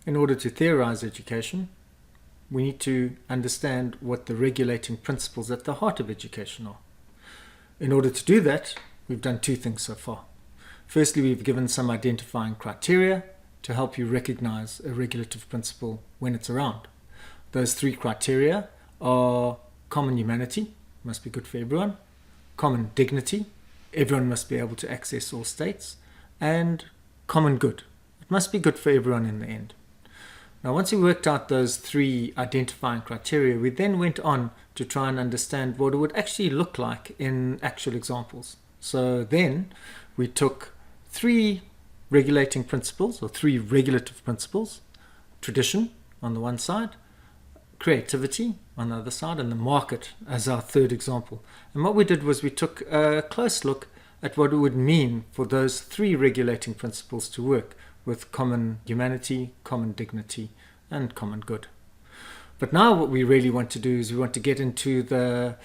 In order to theorize education, we need to understand what the regulating principles at the heart of education are. In order to do that, we've done two things so far. Firstly, we've given some identifying criteria to help you recognize a regulative principle when it's around. Those three criteria are common humanity, must be good for everyone, common dignity, everyone must be able to access all states, and common good. It must be good for everyone in the end. Now, once we worked out those three identifying criteria, we then went on to try and understand what it would actually look like in actual examples. So then we took three regulating principles, or three regulative principles: tradition on the one side, creativity on the other side, and the market as our third example. And what we did was we took a close look at what it would mean for those three regulating principles to work with common humanity, common dignity, and common good. But now what we really want to do is we want to get into the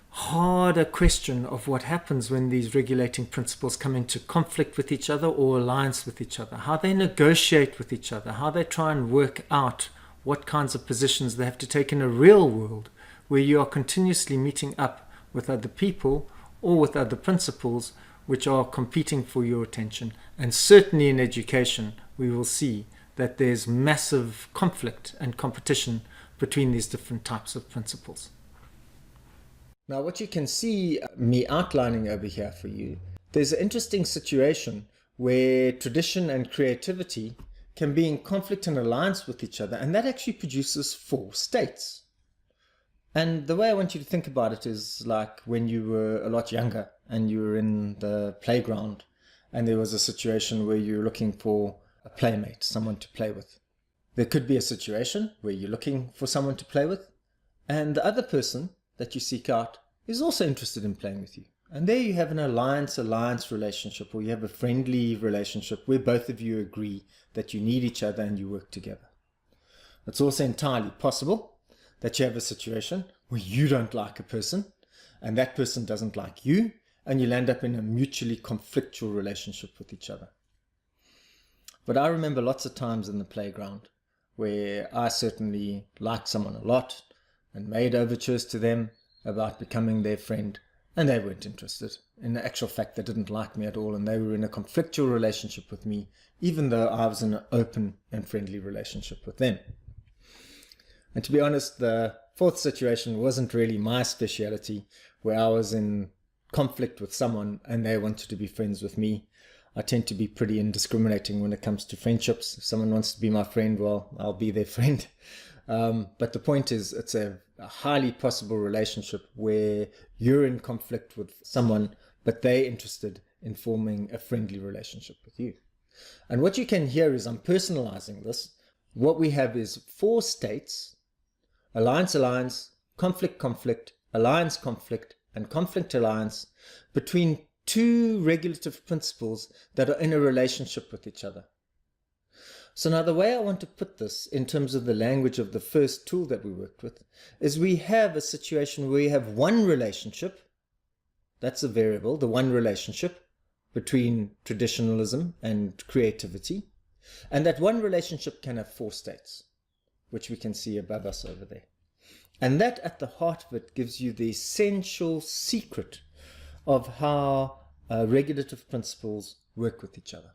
harder question of what happens when these regulating principles come into conflict with each other or alliance with each other, how they negotiate with each other, how they try and work out what kinds of positions they have to take in a real world where you are continuously meeting up with other people or with other principles which are competing for your attention. And certainly in education, we will see that there's massive conflict and competition between these different types of principles. Now, what you can see me outlining over here for you, there's an interesting situation where tradition and creativity can be in conflict and alliance with each other, and that actually produces four states. And the way I want you to think about it is like when you were a lot younger and you were in the playground and there was a situation where you're looking for a playmate, someone to play with. There could be a situation where you're looking for someone to play with, and the other person that you seek out is also interested in playing with you. And there you have an alliance relationship, or you have a friendly relationship where both of you agree that you need each other and you work together. It's also entirely possible that you have a situation where you don't like a person and that person doesn't like you, and you'll end up in a mutually conflictual relationship with each other. But I remember lots of times in the playground where I certainly liked someone a lot and made overtures to them about becoming their friend, and they weren't interested. In the actual fact, they didn't like me at all, and they were in a conflictual relationship with me, even though I was in an open and friendly relationship with them. And to be honest, the fourth situation wasn't really my speciality, where I was in conflict with someone and they wanted to be friends with me. I tend to be pretty indiscriminating when it comes to friendships. If someone wants to be my friend, well, I'll be their friend. But the point is, it's a highly possible relationship where you're in conflict with someone, but they're interested in forming a friendly relationship with you. And what you can hear is I'm personalizing this. What we have is four states: alliance, conflict, alliance, conflict, and conflict, alliance, between two regulative principles that are in a relationship with each other. So now the way I want to put this in terms of the language of the first tool that we worked with is we have a situation where we have one relationship, that's a variable, the one relationship between traditionalism and creativity, and that one relationship can have four states, which we can see above us over there. And that at the heart of it gives you the essential secret of how regulative principles work with each other.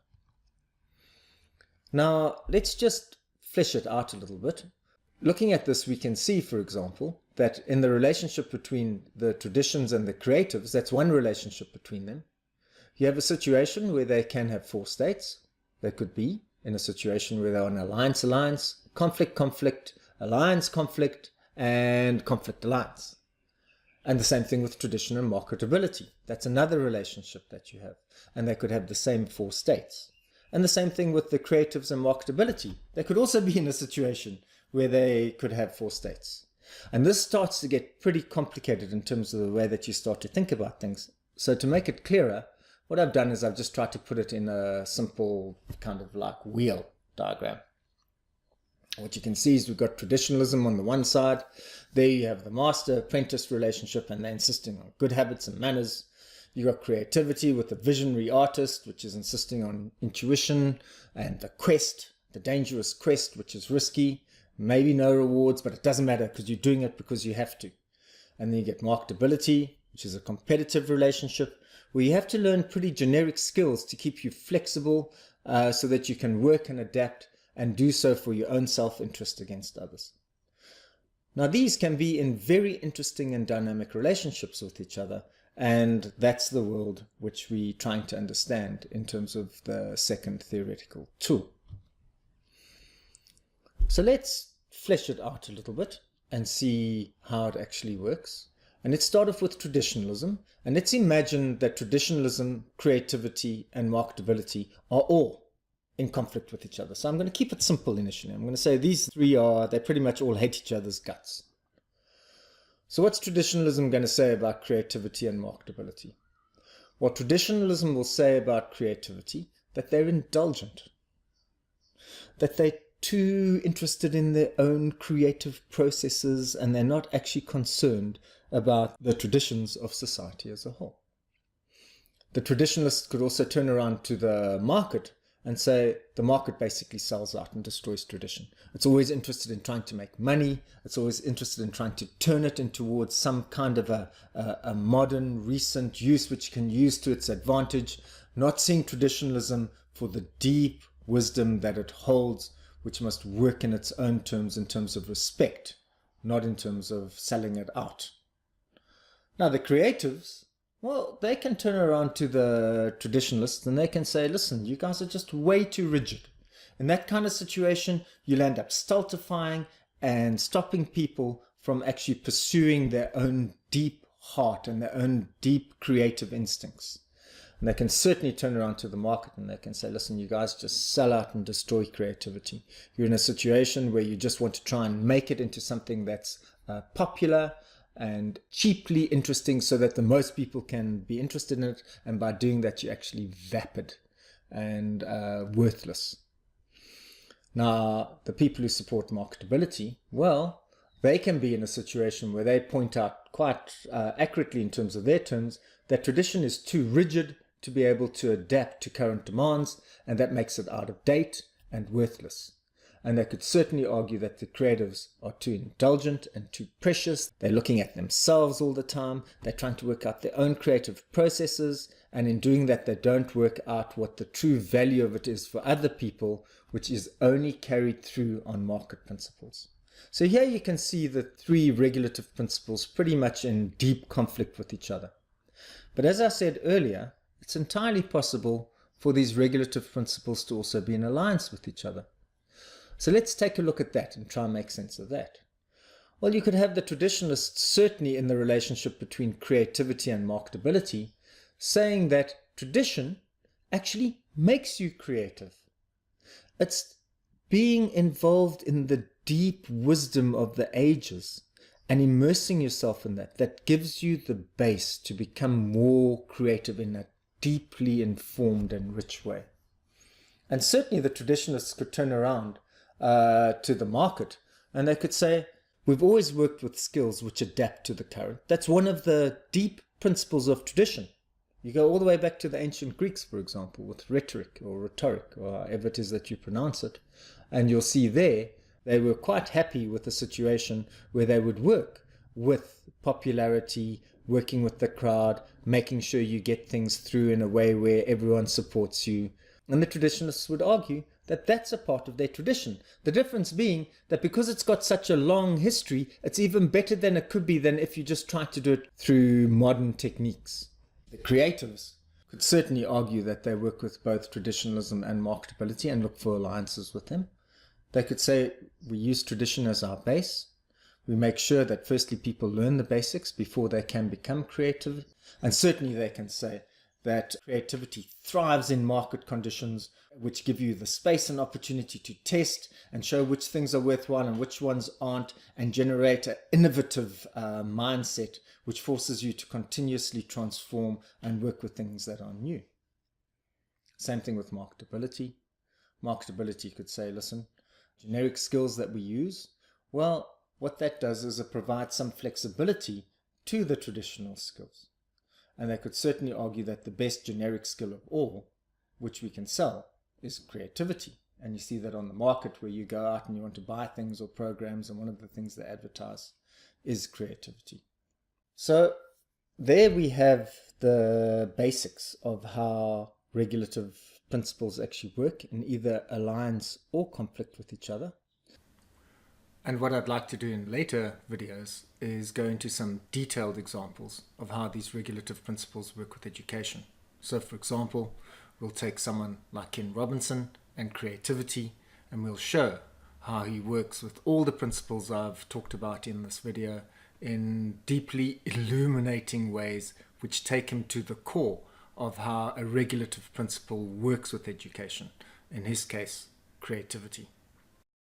Now, let's just flesh it out a little bit. Looking at this, we can see, for example, that in the relationship between the traditions and the creatives, that's one relationship between them. You have a situation where they can have four states. They could be in a situation where they're on alliance, conflict, alliance, conflict, and conflict, alliance. And the same thing with tradition and marketability. That's another relationship that you have. And they could have the same four states. And the same thing with the creatives and marketability. They could also be in a situation where they could have four states. And this starts to get pretty complicated in terms of the way that you start to think about things. So to make it clearer, what I've done is I've just tried to put it in a simple kind of like wheel diagram. What you can see is we've got traditionalism on the one side. There you have the master-apprentice relationship, and they're insisting on good habits and manners. You've got creativity with the visionary artist, which is insisting on intuition and the quest the dangerous quest, which is risky, maybe no rewards, but it doesn't matter because you're doing it because you have to. And then you get marketability, which is a competitive relationship, where you have to learn pretty generic skills to keep you flexible so that you can work and adapt and do so for your own self-interest against others. Now, these can be in very interesting and dynamic relationships with each other, and that's the world which we're trying to understand in terms of the second theoretical tool. So let's flesh it out a little bit and see how it actually works. And let's start off with traditionalism, and let's imagine that traditionalism, creativity, and marketability are all in conflict with each other. So I'm going to keep it simple initially. I'm going to say these three they pretty much all hate each other's guts. So what's traditionalism going to say about creativity and marketability? Well, traditionalism will say about creativity that they're indulgent, that they're too interested in their own creative processes and they're not actually concerned about the traditions of society as a whole. The traditionalists could also turn around to the market and say the market basically sells out and destroys tradition. It's always interested in trying to make money. It's always interested in trying to turn it in towards some kind of a modern, recent use which it can use to its advantage, not seeing traditionalism for the deep wisdom that it holds, which must work in its own terms in terms of respect, not in terms of selling it out. Now, the creatives, well, they can turn around to the traditionalists and they can say, listen, you guys are just way too rigid. In that kind of situation, you'll end up stultifying and stopping people from actually pursuing their own deep heart and their own deep creative instincts. And they can certainly turn around to the market and they can say, listen, you guys just sell out and destroy creativity. You're in a situation where you just want to try and make it into something that's popular and cheaply interesting so that the most people can be interested in it, and by doing that you're actually vapid and worthless. Now, the people who support marketability, well, they can be in a situation where they point out quite accurately in terms of their terms that tradition is too rigid to be able to adapt to current demands, and that makes it out of date and worthless. And they could certainly argue that the creatives are too indulgent and too precious. They're looking at themselves all the time. They're trying to work out their own creative processes. And in doing that, they don't work out what the true value of it is for other people, which is only carried through on market principles. So here you can see the three regulative principles pretty much in deep conflict with each other. But as I said earlier, it's entirely possible for these regulative principles to also be in alliance with each other. So let's take a look at that and try and make sense of that. Well, you could have the traditionalists certainly in the relationship between creativity and marketability saying that tradition actually makes you creative. It's being involved in the deep wisdom of the ages and immersing yourself in that gives you the base to become more creative in a deeply informed and rich way. And certainly the traditionalists could turn around to the market and they could say, we've always worked with skills which adapt to the current. That's one of the deep principles of tradition. You go all the way back to the ancient Greeks, for example, with rhetoric or rhetoric, or however it is that you pronounce it. And you'll see there, they were quite happy with a situation where they would work with popularity, working with the crowd, making sure you get things through in a way where everyone supports you. And the traditionalists would argue that that's a part of their tradition. The difference being that because it's got such a long history, it's even better than it could be than if you just tried to do it through modern techniques. The creatives could certainly argue that they work with both traditionalism and marketability and look for alliances with them. They could say we use tradition as our base. We make sure that firstly people learn the basics before they can become creative. And certainly they can say that creativity thrives in market conditions which give you the space and opportunity to test and show which things are worthwhile and which ones aren't, and generate an innovative mindset which forces you to continuously transform and work with things that are new. Same thing with marketability. Marketability could say, listen, generic skills that we use, well, what that does is it provides some flexibility to the traditional skills. And they could certainly argue that the best generic skill of all, which we can sell, is creativity. And you see that on the market where you go out and you want to buy things or programs, and one of the things they advertise is creativity. So there we have the basics of how regulative principles actually work in either alliance or conflict with each other. And what I'd like to do in later videos is go into some detailed examples of how these regulative principles work with education. So for example, we'll take someone like Ken Robinson and creativity, and we'll show how he works with all the principles I've talked about in this video in deeply illuminating ways which take him to the core of how a regulative principle works with education, in his case, creativity.